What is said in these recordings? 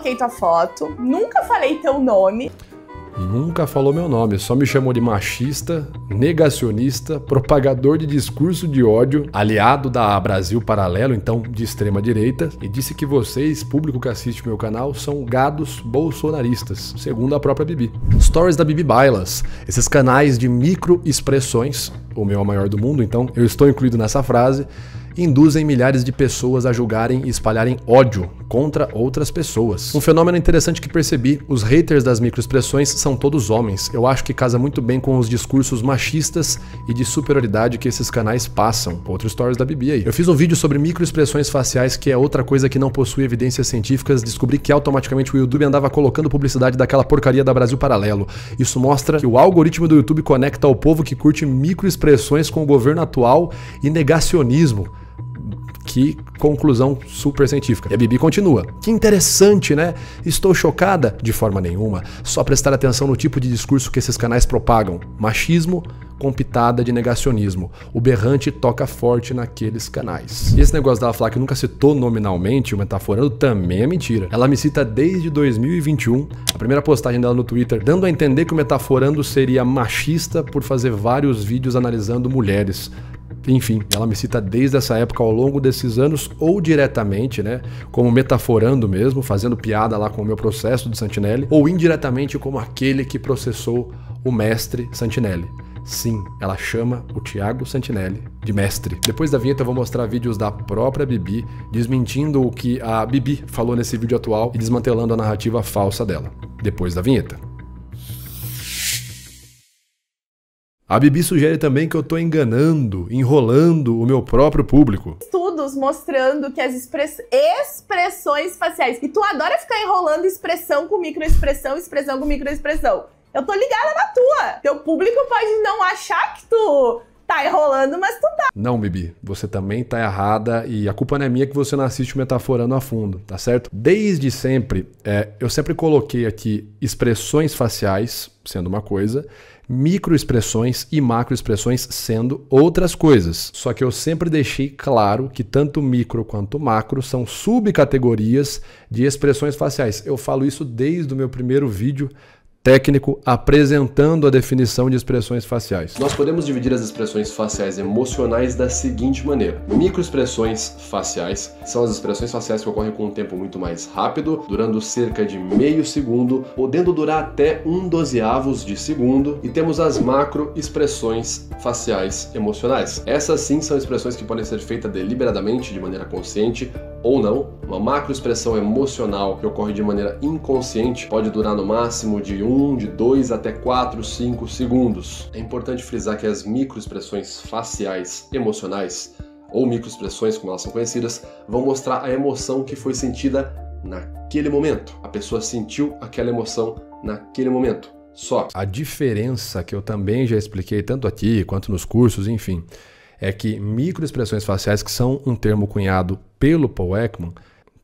coloquei tua foto, nunca falei teu nome. Nunca falou meu nome, só me chamou de machista, negacionista, propagador de discurso de ódio, aliado da Brasil Paralelo, então de extrema direita, e disse que vocês, público que assiste meu canal, são gados bolsonaristas, segundo a própria Bibi. Stories da Bibi Bailas, esses canais de microexpressões, o meu é o maior do mundo, então eu estou incluído nessa frase, induzem milhares de pessoas a julgarem e espalharem ódio contra outras pessoas. Um fenômeno interessante que percebi, os haters das microexpressões são todos homens. Eu acho que casa muito bem com os discursos machistas e de superioridade que esses canais passam. Outro stories da Bibi aí. Eu fiz um vídeo sobre microexpressões faciais, que é outra coisa que não possui evidências científicas. Descobri que automaticamente o YouTube andava colocando publicidade daquela porcaria da Brasil Paralelo. Isso mostra que o algoritmo do YouTube conecta o povo que curte microexpressões com o governo atual e negacionismo. Que conclusão super científica. E a Bibi continua. Que interessante, né? Estou chocada? De forma nenhuma. Só prestar atenção no tipo de discurso que esses canais propagam. Machismo com pitada de negacionismo. O berrante toca forte naqueles canais. E esse negócio dela falar que nunca citou nominalmente o Metaforando também é mentira. Ela me cita desde 2021, a primeira postagem dela no Twitter, dando a entender que o Metaforando seria machista por fazer vários vídeos analisando mulheres. Enfim, ela me cita desde essa época ao longo desses anos, ou diretamente, né, como metaforando mesmo, fazendo piada lá com o meu processo do Santinelli, ou indiretamente como aquele que processou o mestre Santinelli. Sim, ela chama o Thiago Santinelli de mestre. Depois da vinheta eu vou mostrar vídeos da própria Bibi, desmentindo o que a Bibi falou nesse vídeo atual e desmantelando a narrativa falsa dela. Depois da vinheta. A Bibi sugere também que eu tô enganando, enrolando o meu próprio público. Estudos mostrando que as expressões faciais, que tu adora ficar enrolando expressão com microexpressão, expressão com microexpressão. Eu tô ligada na tua. Teu público pode não achar que tu tá enrolando, mas tu tá. Não, Bibi, você também tá errada e a culpa não é minha que você não assiste o Metaforando a fundo, tá certo? Desde sempre, eu sempre coloquei aqui expressões faciais, sendo uma coisa, microexpressões e macroexpressões sendo outras coisas. Só que eu sempre deixei claro que tanto micro quanto macro são subcategorias de expressões faciais. Eu falo isso desde o meu primeiro vídeo técnico apresentando a definição de expressões faciais. Nós podemos dividir as expressões faciais emocionais da seguinte maneira. Microexpressões faciais são as expressões faciais que ocorrem com um tempo muito mais rápido, durando cerca de meio segundo, podendo durar até 1/12 de segundo, e temos as macroexpressões faciais emocionais. Essas sim são expressões que podem ser feitas deliberadamente, de maneira consciente, ou não. Uma macroexpressão emocional que ocorre de maneira inconsciente pode durar no máximo de 2 até 4, 5 segundos. É importante frisar que as microexpressões faciais emocionais, ou microexpressões como elas são conhecidas, vão mostrar a emoção que foi sentida naquele momento. A pessoa sentiu aquela emoção naquele momento. Só. A diferença que eu também já expliquei tanto aqui quanto nos cursos, enfim, é que microexpressões faciais, que são um termo cunhado pelo Paul Ekman,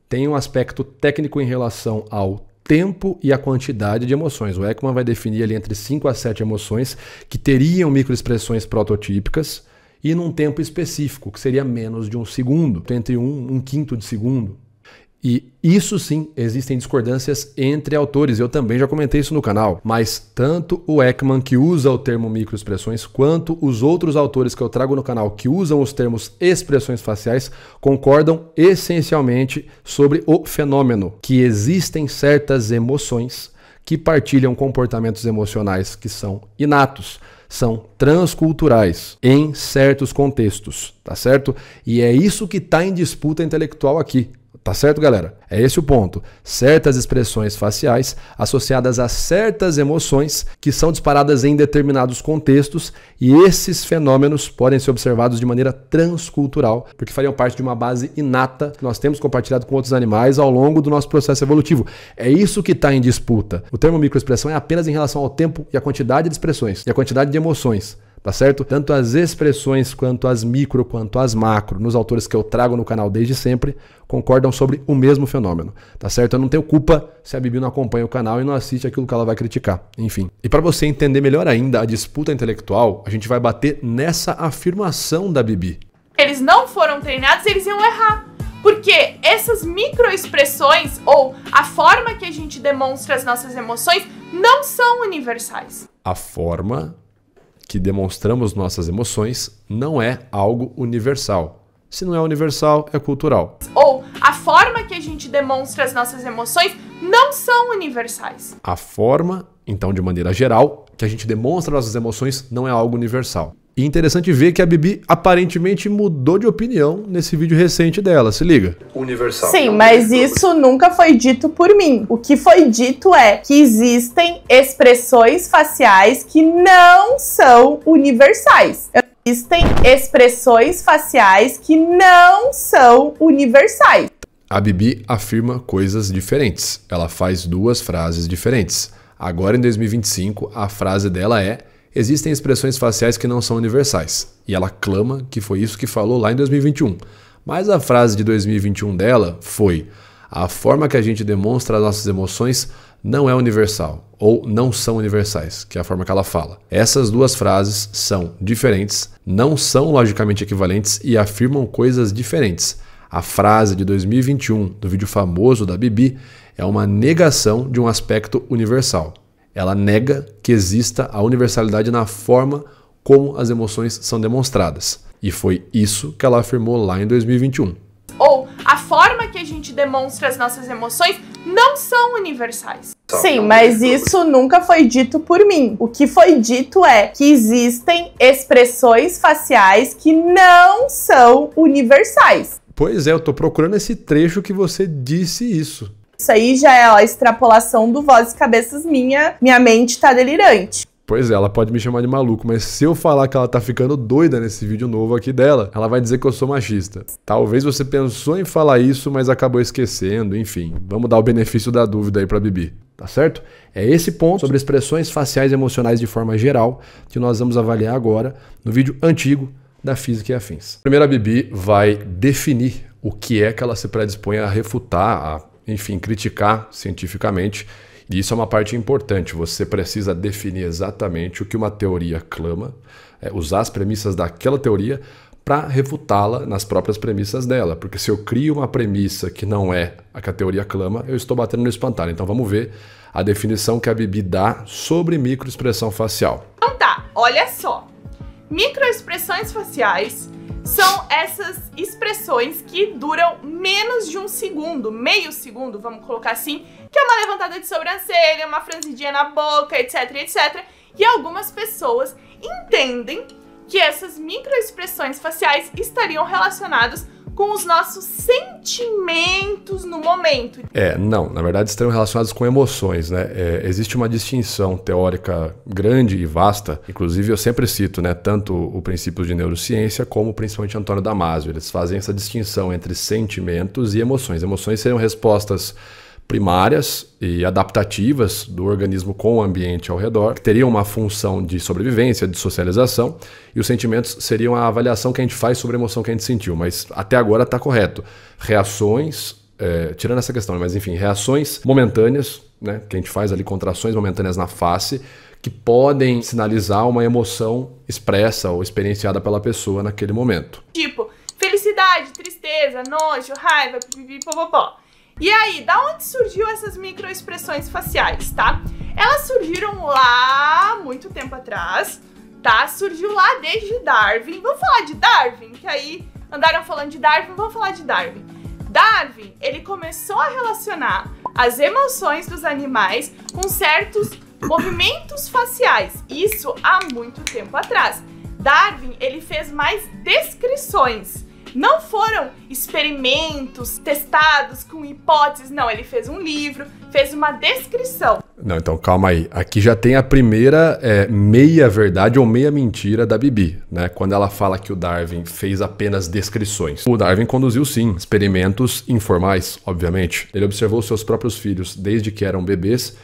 tem um aspecto técnico em relação ao tempo e a quantidade de emoções. O Ekman vai definir ali entre 5 a 7 emoções que teriam microexpressões prototípicas e num tempo específico, que seria menos de 1 segundo, entre 1/5 de segundo. E isso sim, existem discordâncias entre autores, eu também já comentei isso no canal, mas tanto o Ekman, que usa o termo microexpressões, quanto os outros autores que eu trago no canal que usam os termos expressões faciais, concordam essencialmente sobre o fenômeno, que existem certas emoções que partilham comportamentos emocionais que são inatos, são transculturais em certos contextos, tá certo? E é isso que está em disputa intelectual aqui. Tá certo, galera? É esse o ponto. Certas expressões faciais associadas a certas emoções que são disparadas em determinados contextos, e esses fenômenos podem ser observados de maneira transcultural, porque fariam parte de uma base inata que nós temos compartilhado com outros animais ao longo do nosso processo evolutivo. É isso que está em disputa. O termo microexpressão é apenas em relação ao tempo e a quantidade de expressões e a quantidade de emoções. Tá certo? Tanto as expressões quanto as micro quanto as macro, nos autores que eu trago no canal desde sempre, concordam sobre o mesmo fenômeno. Tá certo? Eu não tenho culpa se a Bibi não acompanha o canal e não assiste aquilo que ela vai criticar. Enfim. E para você entender melhor ainda a disputa intelectual, a gente vai bater nessa afirmação da Bibi. Eles não foram treinados, eles iam errar. Porque essas microexpressões, ou a forma que a gente demonstra as nossas emoções não são universais. A forma que demonstramos nossas emoções não é algo universal. Se não é universal, é cultural. Ou a forma que a gente demonstra as nossas emoções não são universais. A forma, então, de maneira geral, que a gente demonstra nossas emoções não é algo universal. E interessante ver que a Bibi aparentemente mudou de opinião nesse vídeo recente dela, se liga. Universal. Sim, mas isso nunca foi dito por mim. O que foi dito é que existem expressões faciais que não são universais. Existem expressões faciais que não são universais. A Bibi afirma coisas diferentes. Ela faz duas frases diferentes. Agora, em 2025, a frase dela é: existem expressões faciais que não são universais. E ela clama que foi isso que falou lá em 2021. Mas a frase de 2021 dela foi: a forma que a gente demonstra as nossas emoções não é universal, ou não são universais, que é a forma que ela fala. Essas duas frases são diferentes, não são logicamente equivalentes e afirmam coisas diferentes. A frase de 2021 do vídeo famoso da Bibi é uma negação de um aspecto universal. Ela nega que exista a universalidade na forma como as emoções são demonstradas. E foi isso que ela afirmou lá em 2021. Ou a forma que a gente demonstra as nossas emoções não são universais. Sim, mas isso nunca foi dito por mim. O que foi dito é que existem expressões faciais que não são universais. Pois é, eu tô procurando esse trecho que você disse isso. Isso aí já é a extrapolação do Vozes Cabeças minha mente tá delirante. Pois é, ela pode me chamar de maluco, mas se eu falar que ela tá ficando doida nesse vídeo novo aqui dela, ela vai dizer que eu sou machista. Talvez você pensou em falar isso, mas acabou esquecendo, enfim. Vamos dar o benefício da dúvida aí pra Bibi, tá certo? É esse ponto sobre expressões faciais e emocionais de forma geral que nós vamos avaliar agora no vídeo antigo da Física e Afins. Primeiro, a Bibi vai definir o que é que ela se predispõe a refutar, enfim, criticar cientificamente. E isso é uma parte importante. Você precisa definir exatamente o que uma teoria clama, usar as premissas daquela teoria para refutá-la nas próprias premissas dela. Porque se eu crio uma premissa que não é a que a teoria clama, eu estou batendo no espantalho. Então vamos ver a definição que a Bibi dá sobre microexpressão facial. Então tá, olha só. Microexpressões faciais são essas expressões que duram menos de um segundo, meio segundo, vamos colocar assim, que é uma levantada de sobrancelha, uma franzidinha na boca, etc, etc. E algumas pessoas entendem que essas microexpressões faciais estariam relacionadas com os nossos sentimentos no momento. Não, na verdade estão relacionados com emoções, né? Existe uma distinção teórica grande e vasta, inclusive eu sempre cito, né, tanto o princípio de neurociência como principalmente Antônio Damasio. Eles fazem essa distinção entre sentimentos e emoções. Emoções seriam respostas primárias e adaptativas do organismo com o ambiente ao redor, que teriam uma função de sobrevivência, de socialização, e os sentimentos seriam a avaliação que a gente faz sobre a emoção que a gente sentiu, mas até agora está correto. Reações, tirando essa questão, mas enfim, reações momentâneas, né, que a gente faz ali, contrações momentâneas na face, que podem sinalizar uma emoção expressa ou experienciada pela pessoa naquele momento. Tipo, felicidade, tristeza, nojo, raiva, pipipipopopó. E aí, da onde surgiu essas microexpressões faciais, tá? Elas surgiram lá muito tempo atrás, tá? Surgiu lá desde Darwin. Vamos falar de Darwin? Que aí andaram falando de Darwin, vamos falar de Darwin. Darwin, ele começou a relacionar as emoções dos animais com certos movimentos faciais. Isso há muito tempo atrás. Darwin, ele fez mais descrições. Não foram experimentos testados com hipóteses, não. Ele fez um livro, fez uma descrição. Não, então calma aí. Aqui já tem a primeira meia verdade ou meia mentira da Bibi, né? Quando ela fala que o Darwin fez apenas descrições. O Darwin conduziu, sim, experimentos informais, obviamente. Ele observou seus próprios filhos desde que eram bebês,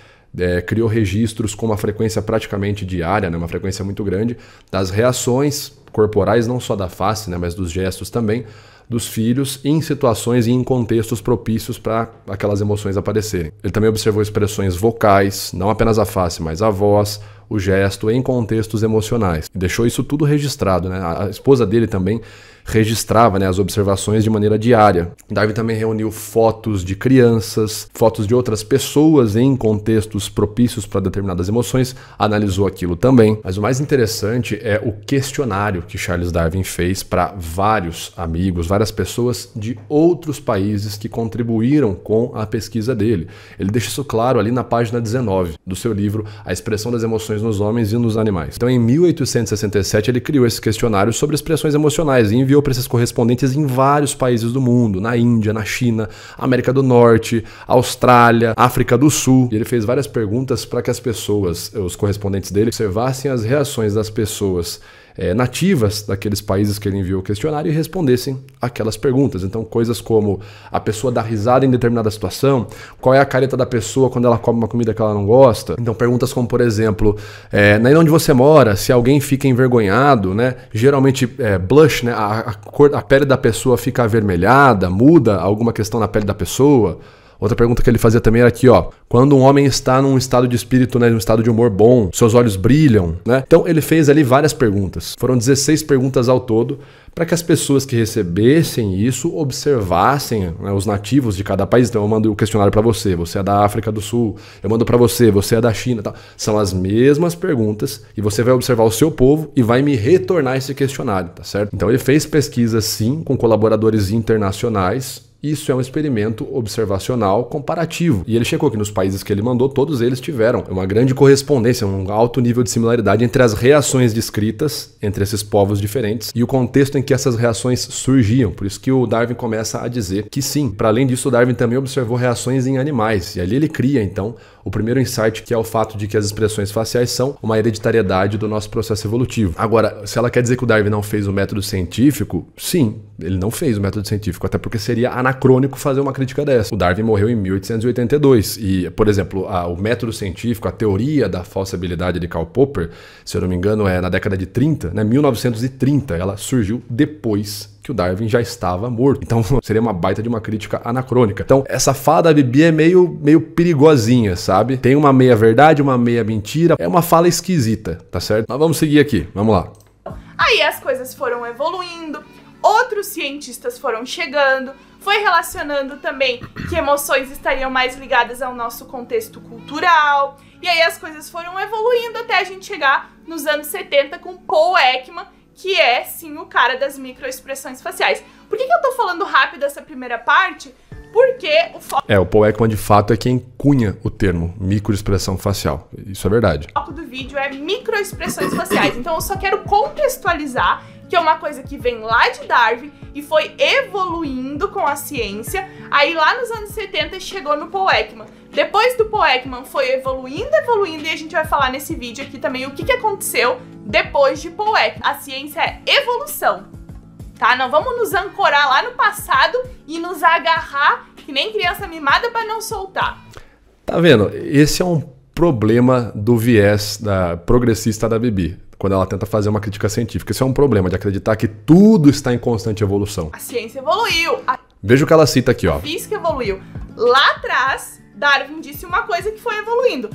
criou registros com uma frequência praticamente diária, né? Uma frequência muito grande, das reações corporais, não só da face, né, mas dos gestos também, dos filhos em situações e em contextos propícios para aquelas emoções aparecerem. Ele também observou expressões vocais, não apenas a face, mas a voz, o gesto em contextos emocionais. E deixou isso tudo registrado, né? A esposa dele também registrava, né, as observações de maneira diária. Darwin também reuniu fotos de crianças, fotos de outras pessoas em contextos propícios para determinadas emoções, analisou aquilo também. Mas o mais interessante é o questionário que Charles Darwin fez para vários amigos, várias pessoas de outros países que contribuíram com a pesquisa dele. Ele deixa isso claro ali na página 19 do seu livro A Expressão das Emoções nos Homens e nos Animais. Então, em 1867, ele criou esse questionário sobre expressões emocionais e enviou para esses correspondentes em vários países do mundo, na Índia, na China, América do Norte, Austrália, África do Sul. E ele fez várias perguntas para que as pessoas, os correspondentes dele, observassem as reações das pessoas nativas daqueles países que ele enviou o questionário e respondessem aquelas perguntas. Então, coisas como a pessoa dá risada em determinada situação, qual é a careta da pessoa quando ela come uma comida que ela não gosta. Então, perguntas como, por exemplo, na ilha onde você mora, se alguém fica envergonhado, né? Geralmente, blush, né? A pele da pessoa fica avermelhada, muda alguma questão na pele da pessoa. Outra pergunta que ele fazia também era aqui, ó. Quando um homem está num estado de espírito, né, num estado de humor bom, seus olhos brilham, né? Então ele fez ali várias perguntas. Foram 16 perguntas ao todo para que as pessoas que recebessem isso observassem, né, os nativos de cada país. Então eu mando o questionário para você, você é da África do Sul. Eu mando para você, você é da China, tal. São as mesmas perguntas e você vai observar o seu povo e vai me retornar esse questionário, tá certo? Então ele fez pesquisa sim com colaboradores internacionais. Isso é um experimento observacional comparativo. E ele checou que nos países que ele mandou, todos eles tiveram uma grande correspondência, um alto nível de similaridade entre as reações descritas entre esses povos diferentes e o contexto em que essas reações surgiam. Por isso que o Darwin começa a dizer que sim. Para além disso, o Darwin também observou reações em animais. E ali ele cria, então, o primeiro insight, que é o fato de que as expressões faciais são uma hereditariedade do nosso processo evolutivo. Agora, se ela quer dizer que o Darwin não fez o método científico, sim, ele não fez o método científico, até porque seria anacrônico fazer uma crítica dessa. O Darwin morreu em 1882 e, por exemplo, o método científico, a teoria da falsibilidade de Karl Popper, se eu não me engano, é na década de 30, né, 1930, ela surgiu depois que o Darwin já estava morto. Então seria uma baita de uma crítica anacrônica. Então essa fala da Bibi é meio perigosinha, sabe? Tem uma meia verdade, uma meia mentira. É uma fala esquisita, tá certo? Mas vamos seguir aqui, vamos lá. Aí as coisas foram evoluindo, outros cientistas foram chegando, foi relacionando também que emoções estariam mais ligadas ao nosso contexto cultural, e aí as coisas foram evoluindo até a gente chegar nos anos 70 com Paul Ekman, que é, sim, o cara das microexpressões faciais. Por que eu tô falando rápido essa primeira parte? Porque o Paul Ekman, de fato, é quem cunha o termo microexpressão facial. Isso é verdade. O foco do vídeo é microexpressões faciais. Então eu só quero contextualizar que é uma coisa que vem lá de Darwin e foi evoluindo com a ciência. Aí lá nos anos 70 chegou no Paul Ekman. Depois do Paul Ekman foi evoluindo e a gente vai falar nesse vídeo aqui também o que aconteceu depois de Paul Ekman. A ciência é evolução, tá? Não vamos nos ancorar lá no passado e nos agarrar que nem criança mimada para não soltar. Tá vendo? Esse é um problema do viés progressista da Bibi, quando ela tenta fazer uma crítica científica. Isso é um problema de acreditar que tudo está em constante evolução. A ciência evoluiu. Veja o que ela cita aqui, ó. A física evoluiu. Lá atrás, Darwin disse uma coisa que foi evoluindo.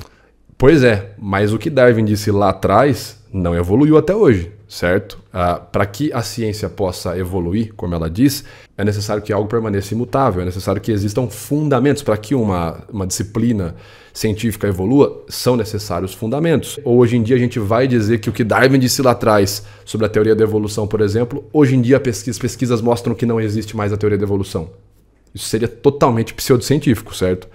Pois é, mas o que Darwin disse lá atrás não evoluiu até hoje, certo? Para que a ciência possa evoluir, como ela diz, é necessário que algo permaneça imutável, é necessário que existam fundamentos. Para que uma disciplina científica evolua, são necessários fundamentos. Hoje em dia a gente vai dizer que o que Darwin disse lá atrás sobre a teoria da evolução, por exemplo, hoje em dia as pesquisas mostram que não existe mais a teoria da evolução. Isso seria totalmente pseudocientífico, certo?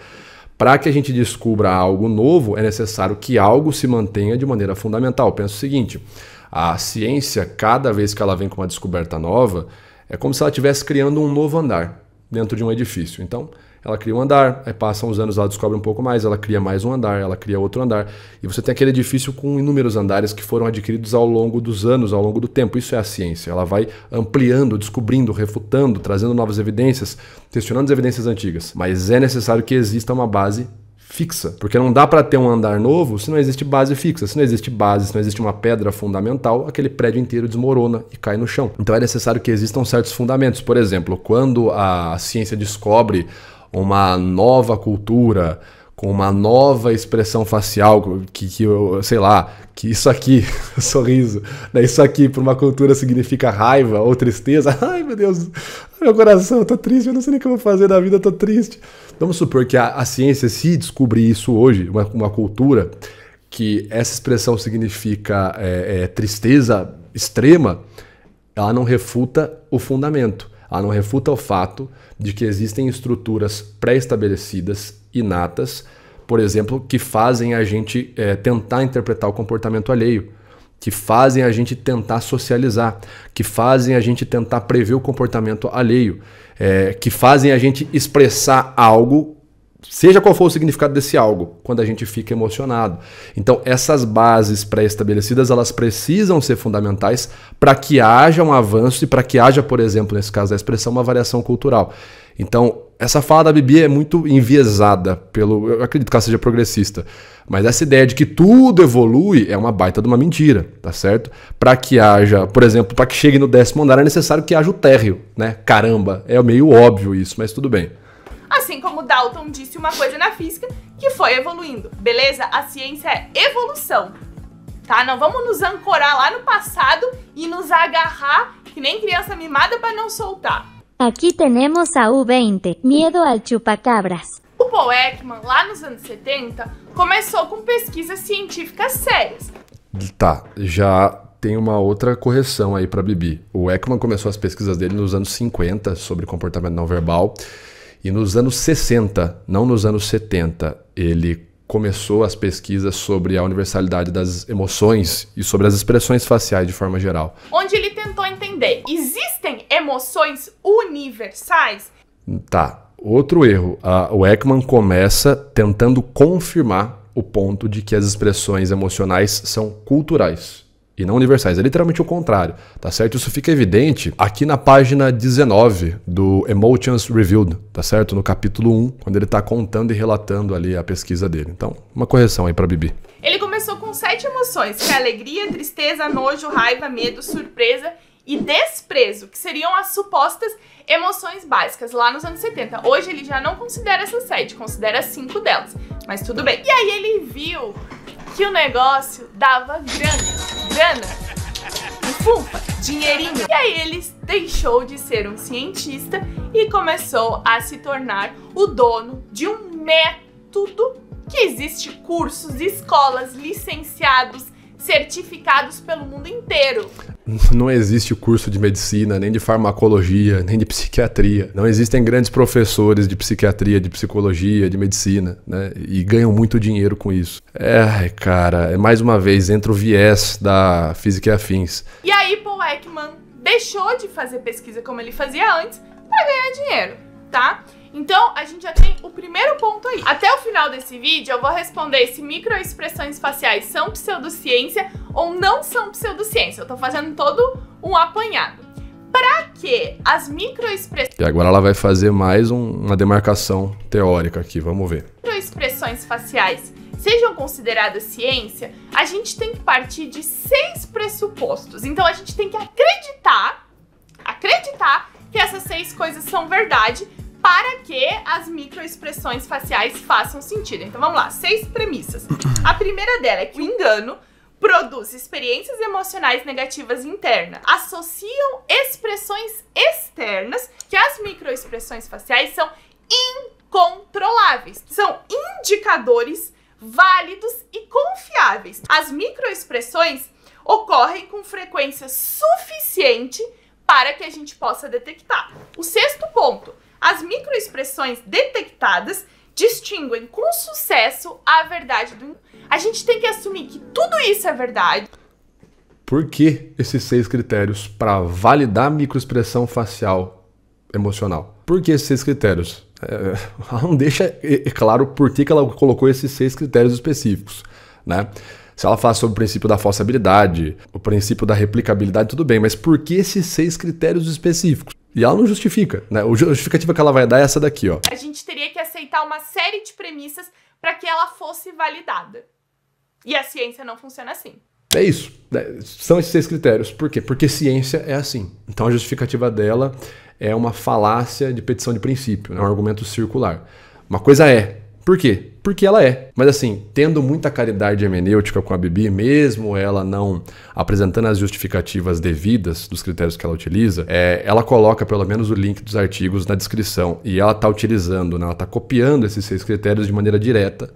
Para que a gente descubra algo novo, é necessário que algo se mantenha de maneira fundamental. Pensa o seguinte, a ciência, cada vez que ela vem com uma descoberta nova, é como se ela estivesse criando um novo andar dentro de um edifício. Então, ela cria um andar, aí passam os anos, ela descobre um pouco mais, ela cria mais um andar, ela cria outro andar. E você tem aquele edifício com inúmeros andares que foram adquiridos ao longo dos anos, ao longo do tempo. Isso é a ciência. Ela vai ampliando, descobrindo, refutando, trazendo novas evidências, questionando as evidências antigas. Mas é necessário que exista uma base fixa, porque não dá para ter um andar novo se não existe base fixa. Se não existe base, se não existe uma pedra fundamental, aquele prédio inteiro desmorona e cai no chão. Então é necessário que existam certos fundamentos. Por exemplo, quando a ciência descobre uma nova cultura, com uma nova expressão facial, que eu, sei lá, que isso aqui, sorriso, né? Isso aqui para uma cultura significa raiva ou tristeza. Ai, meu Deus, meu coração, eu tô triste, eu não sei nem o que eu vou fazer da vida, eu tô triste. Vamos supor que a ciência, se descobrir isso hoje, uma cultura, que essa expressão significa tristeza extrema, ela não refuta o fundamento, ela não refuta o fato de que existem estruturas pré-estabelecidas, inatas, por exemplo, que fazem a gente tentar interpretar o comportamento alheio, que fazem a gente tentar socializar, que fazem a gente tentar prever o comportamento alheio, que fazem a gente expressar algo, seja qual for o significado desse algo, quando a gente fica emocionado. Então, essas bases pré-estabelecidas, elas precisam ser fundamentais para que haja um avanço e para que haja, por exemplo, nesse caso da expressão, uma variação cultural. Então, essa fala da Bibi é muito enviesada eu acredito que ela seja progressista, mas essa ideia de que tudo evolui é uma baita de uma mentira, tá certo? Para que haja, por exemplo, para que chegue no 10º andar é necessário que haja o térreo, né? Caramba, é meio óbvio isso, mas tudo bem. Assim como Dalton disse uma coisa na física, que foi evoluindo, beleza? A ciência é evolução, tá? Não vamos nos ancorar lá no passado e nos agarrar que nem criança mimada para não soltar. Aqui temos a U20, Miedo al Chupacabras. O Paul Ekman, lá nos anos 70, começou com pesquisas científicas sérias. Tá, já tem uma outra correção aí para Bibi. O Ekman começou as pesquisas dele nos anos 50 sobre comportamento não verbal e nos anos 60, não nos anos 70, ele começou as pesquisas sobre a universalidade das emoções e sobre as expressões faciais de forma geral. Onde ele tentou entender, existem emoções universais? Tá, outro erro. O Ekman começa tentando confirmar o ponto de que as expressões emocionais são culturais e não universais. É literalmente o contrário, tá certo? Isso fica evidente aqui na página 19 do Emotions Reviewed, tá certo? No capítulo 1, quando ele tá contando e relatando ali a pesquisa dele. Então, uma correção aí pra Bibi. Ele começou com 7 emoções, que é alegria, tristeza, nojo, raiva, medo, surpresa e desprezo, que seriam as supostas emoções básicas lá nos anos 70. Hoje ele já não considera essas 7, considera 5 delas, mas tudo bem. E aí ele viu que o negócio dava grana, fufa, dinheirinho. E aí ele deixou de ser um cientista e começou a se tornar o dono de um método que existe cursos, escolas, licenciados, certificados pelo mundo inteiro. Não existe curso de medicina, nem de farmacologia, nem de psiquiatria. Não existem grandes professores de psiquiatria, de psicologia, de medicina, né? E ganham muito dinheiro com isso. Cara, mais uma vez, entra o viés da física e afins. E aí Paul Ekman deixou de fazer pesquisa como ele fazia antes para ganhar dinheiro, tá? Então, a gente já tem o primeiro ponto aí. Até o final desse vídeo, eu vou responder se microexpressões faciais são pseudociência ou não são pseudociência. Eu tô fazendo todo um apanhado. Para que as microexpressões... E agora ela vai fazer mais uma demarcação teórica aqui, vamos ver. Microexpressões faciais sejam consideradas ciência, a gente tem que partir de 6 pressupostos. Então, a gente tem que acreditar que essas 6 coisas são verdade, para que as microexpressões faciais façam sentido. Então vamos lá, 6 premissas. A primeira dela é que o engano produz experiências emocionais negativas internas. Associam expressões externas, que as microexpressões faciais são incontroláveis. São indicadores válidos e confiáveis. As microexpressões ocorrem com frequência suficiente para que a gente possa detectar. O 6º ponto. As microexpressões detectadas distinguem com sucesso a verdade do... A gente tem que assumir que tudo isso é verdade. Por que esses 6 critérios para validar a microexpressão facial emocional? Por que esses 6 critérios? Ela não deixa claro por que ela colocou esses 6 critérios específicos, né? Se ela fala sobre o princípio da falsabilidade, o princípio da replicabilidade, tudo bem, mas por que esses 6 critérios específicos? E ela não justifica, né? A justificativa que ela vai dar é essa daqui, ó. A gente teria que aceitar uma série de premissas para que ela fosse validada. E a ciência não funciona assim. É isso. São esses 6 critérios. Por quê? Porque ciência é assim. Então a justificativa dela é uma falácia de petição de princípio, é um argumento circular. Uma coisa é, Por quê? Porque ela é. Mas assim, tendo muita caridade hermenêutica com a Bibi, mesmo ela não apresentando as justificativas devidas dos critérios que ela utiliza, ela coloca pelo menos o link dos artigos na descrição. E ela está utilizando, né, ela está copiando esses 6 critérios de maneira direta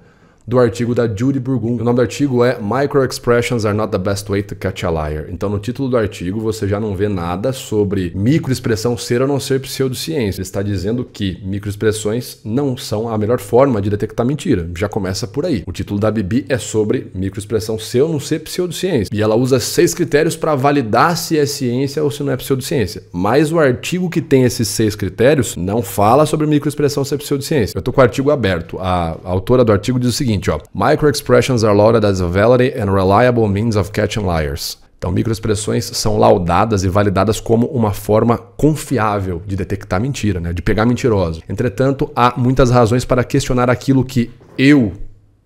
do artigo da Judy Burgund. O nome do artigo é Microexpressions are not the best way to catch a liar. Então, no título do artigo, você já não vê nada sobre microexpressão ser ou não ser pseudociência. Ele está dizendo que microexpressões não são a melhor forma de detectar mentira. Já começa por aí. O título da Bibi é sobre microexpressão ser ou não ser pseudociência. E ela usa 6 critérios para validar se é ciência ou se não é pseudociência. Mas o artigo que tem esses 6 critérios não fala sobre microexpressão ser pseudociência. Eu estou com o artigo aberto. A autora do artigo diz o seguinte: Microexpressions are lauded as a valid and reliable means of catching liars. Então, microexpressões são laudadas e validadas como uma forma confiável de detectar mentira, né? De pegar mentirosos. Entretanto, há muitas razões para questionar aquilo que eu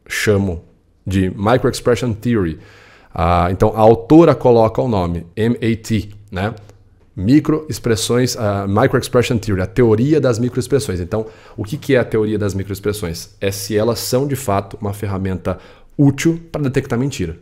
chamo de Microexpression Theory. Então, a autora coloca o nome, MAT, né? Microexpressões, Microexpression Theory, a teoria das microexpressões. Então, o que é a teoria das microexpressões? É se elas são, de fato, uma ferramenta útil para detectar mentira.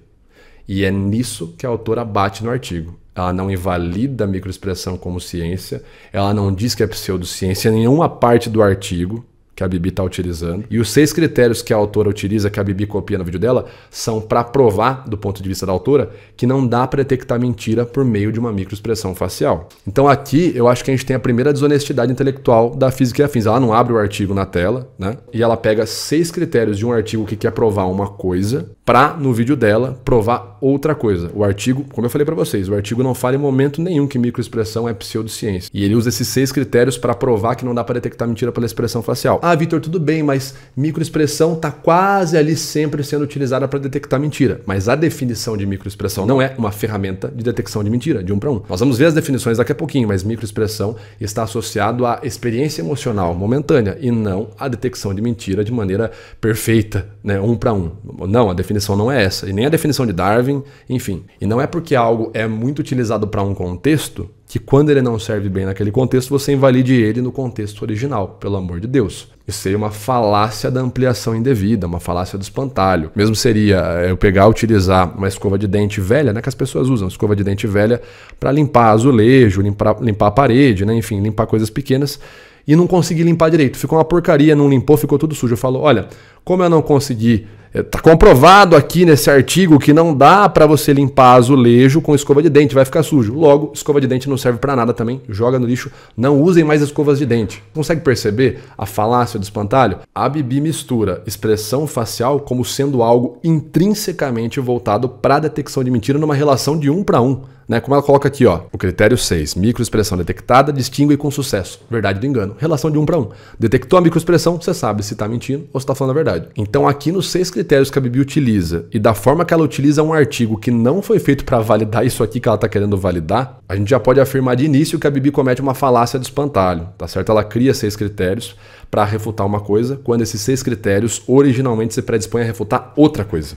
E é nisso que a autora bate no artigo. Ela não invalida a microexpressão como ciência, ela não diz que é pseudociência em nenhuma parte do artigo que a Bibi está utilizando. E os 6 critérios que a autora utiliza, que a Bibi copia no vídeo dela, são para provar, do ponto de vista da autora, que não dá para detectar mentira por meio de uma microexpressão facial. Então aqui eu acho que a gente tem a primeira desonestidade intelectual da Física e Afins. Ela não abre o artigo na tela, né? E ela pega 6 critérios de um artigo que quer provar uma coisa para, no vídeo dela, provar outra coisa. O artigo, como eu falei para vocês, o artigo não fala em momento nenhum que microexpressão é pseudociência. E ele usa esses 6 critérios para provar que não dá para detectar mentira pela expressão facial. Ah, Vitor, tudo bem, mas microexpressão está quase ali sempre sendo utilizada para detectar mentira. Mas a definição de microexpressão não é uma ferramenta de detecção de mentira, de 1 para 1. Nós vamos ver as definições daqui a pouquinho, mas microexpressão está associado à experiência emocional momentânea e não à detecção de mentira de maneira perfeita, né, 1 para 1. Não, a definição não é essa, e nem a definição de Darwin, enfim. E não é porque algo é muito utilizado para um contexto que quando ele não serve bem naquele contexto, você invalide ele no contexto original, pelo amor de Deus. Isso seria uma falácia da ampliação indevida, uma falácia do espantalho. Mesmo seria eu pegar, utilizar uma escova de dente velha, né, que as pessoas usam, escova de dente velha para limpar azulejo, limpar a parede, né, enfim, limpar coisas pequenas, e não conseguir limpar direito. Ficou uma porcaria, não limpou, ficou tudo sujo. Eu falo, olha, como eu não consegui... Está comprovado aqui nesse artigo que não dá para você limpar azulejo com escova de dente, vai ficar sujo. Logo, escova de dente não serve para nada também, joga no lixo, não usem mais escovas de dente. Consegue perceber a falácia do espantalho? A Bibi mistura expressão facial como sendo algo intrinsecamente voltado para a detecção de mentira numa relação de 1 para 1. Né? Como ela coloca aqui, ó, o critério 6, microexpressão detectada, distingue com sucesso. Verdade do engano. Relação de 1 para 1. Detectou a microexpressão, você sabe se está mentindo ou se está falando a verdade. Então aqui nos 6 critérios que a Bibi utiliza e da forma que ela utiliza um artigo que não foi feito para validar isso aqui que ela está querendo validar, a gente já pode afirmar de início que a Bibi comete uma falácia do espantalho, tá certo? Ela cria 6 critérios para refutar uma coisa, quando esses 6 critérios originalmente se predispõem a refutar outra coisa.